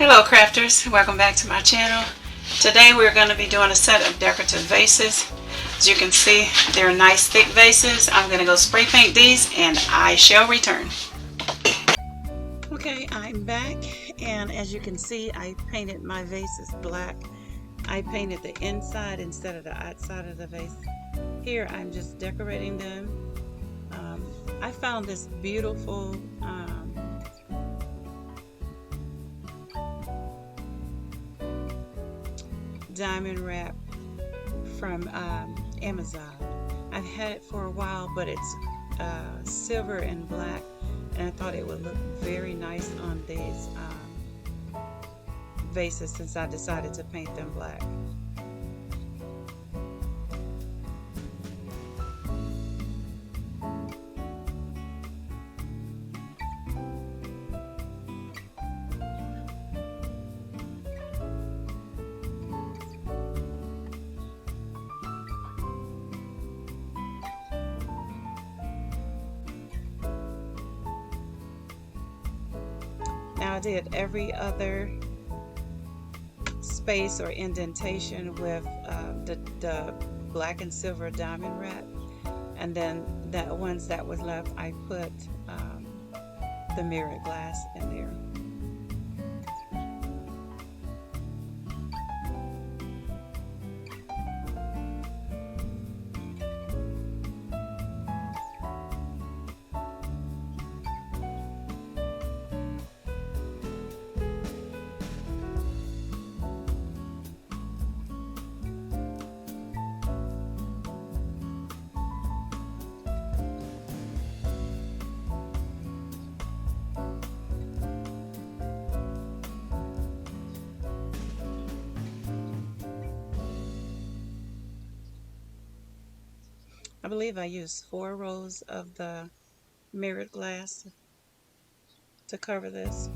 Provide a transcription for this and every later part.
Hello crafters, welcome back to my channel. Today we're going to be doing a set of decorative vases. As you can see, they're nice thick vases. I'm going to go spray paint these and I shall return. Okay, I'm back, and as you can see, I painted my vases black. I painted the inside instead of the outside of the vase. Here I'm just decorating them. I found this beautiful diamond wrap from Amazon. I've had it for a while, but it's silver and black, and I thought it would look very nice on these vases since I decided to paint them black. Now I did every other space or indentation with the black and silver diamond wrap, and then the ones that was left I put the mirrored glass in there. I believe I used 4 rows of the mirrored glass to cover this.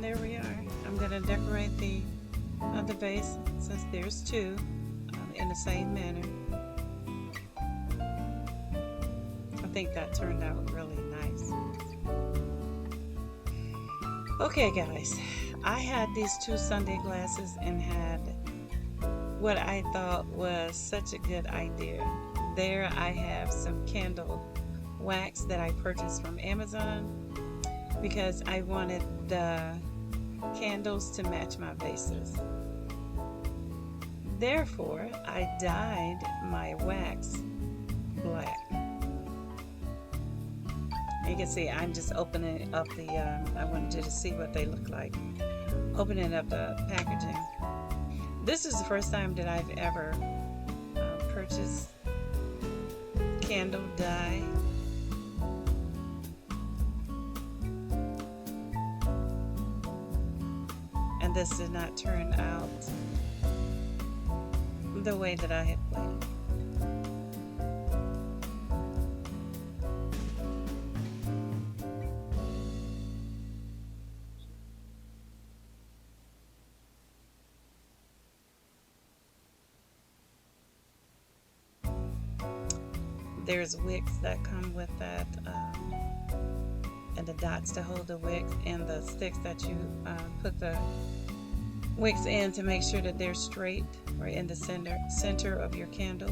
There we are. I'm going to decorate the other base since there's 2 in the same manner. I think that turned out really nice. Okay guys, I had these 2 SUNDAE glasses and had what I thought was such a good idea. There I have some candle wax that I purchased from Amazon because I wanted the candles to match my vases. Therefore, I dyed my wax black. You can see I'm just opening up the, I wanted you to see what they look like. Opening up the packaging. This is the first time that I've ever purchased candle dye. And this did not turn out the way that I had planned. There's wicks that come with that, and the dots to hold the wicks, and the sticks that you put the wicks in to make sure that they're straight or in the center of your candle.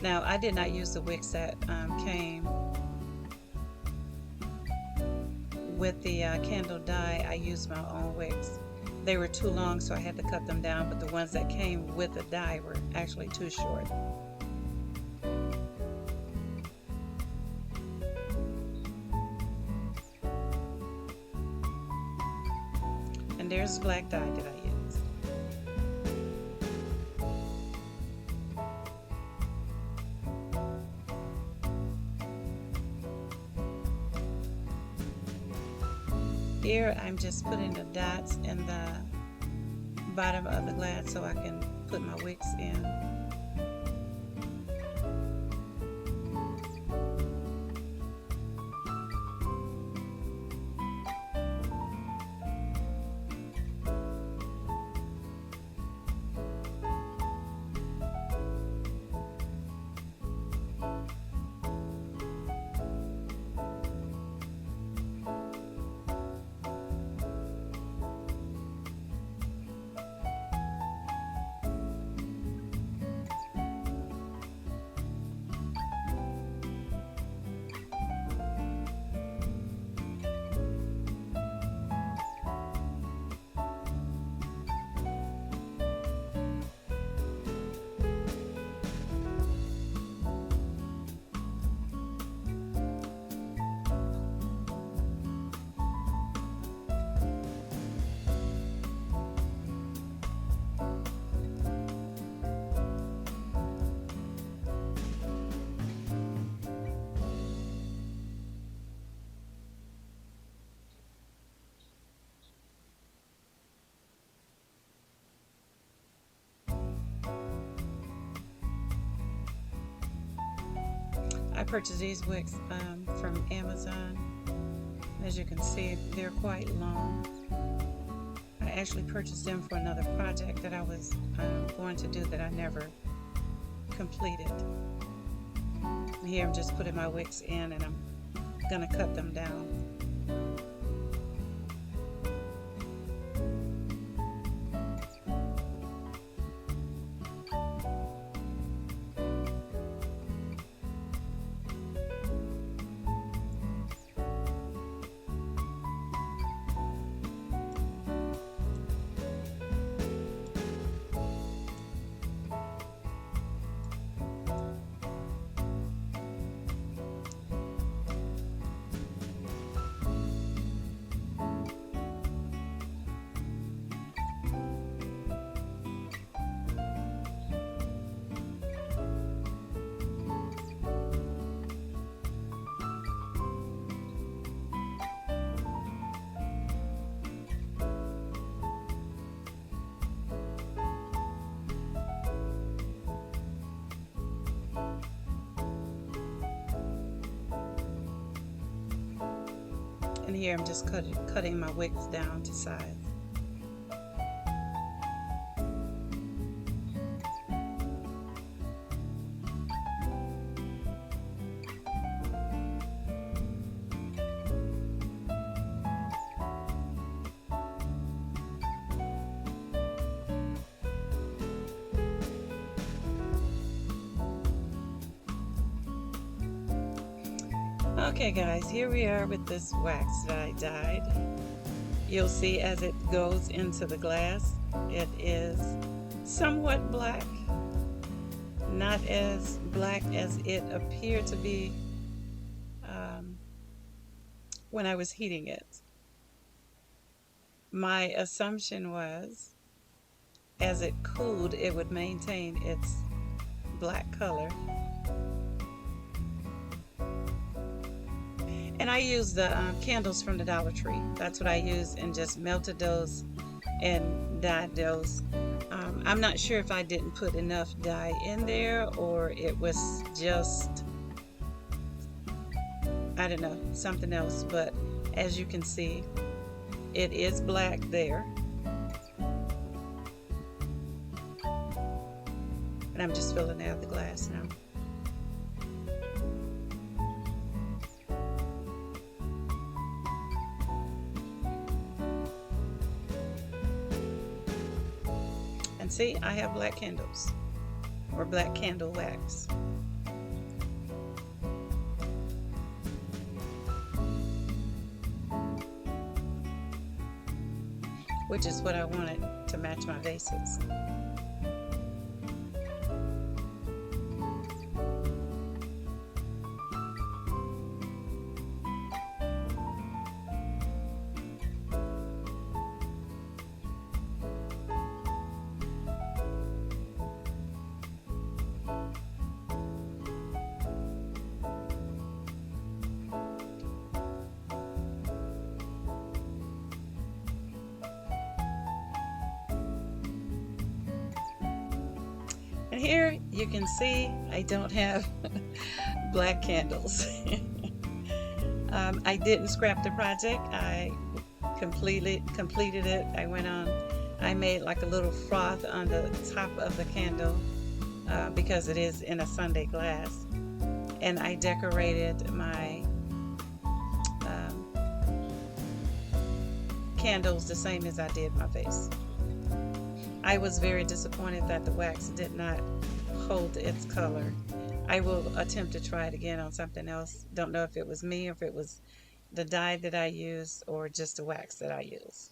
Now I did not use the wicks that came with the candle dye. I used my own wicks. They were too long, so I had to cut them down, but the ones that came with the dye were actually too short. And there's black dye that I use. Here I'm just putting the dots in the bottom of the glass so I can put my wicks in. I purchased these wicks from Amazon. As you can see, they're quite long. I actually purchased them for another project that I was going to do that I never completed. Here I'm just putting my wicks in and I'm going to cut them down. And here I'm just cutting my wicks down to size. Okay guys, here we are with this wax that I dyed. You'll see as it goes into the glass, it is somewhat black. Not as black as it appeared to be when I was heating it. My assumption was as it cooled, it would maintain its black color. And I used the candles from the Dollar Tree. That's what I used, and just melted those and dyed those. I'm not sure if I didn't put enough dye in there or it was just, I don't know, something else. But as you can see, it is black there. And I'm just filling out the glass now. See, I have black candles, or black candle wax. Which is what I wanted to match my vases. here you can see I don't have black candles. I didn't scrap the project. I completed it. I made like a little froth on the top of the candle because it is in a Sundae glass. And I decorated my candles the same as I did my vase. I was very disappointed that the wax did not hold its color. I will attempt to try it again on something else. Don't know if it was me or if it was the dye that I used or just the wax that I used.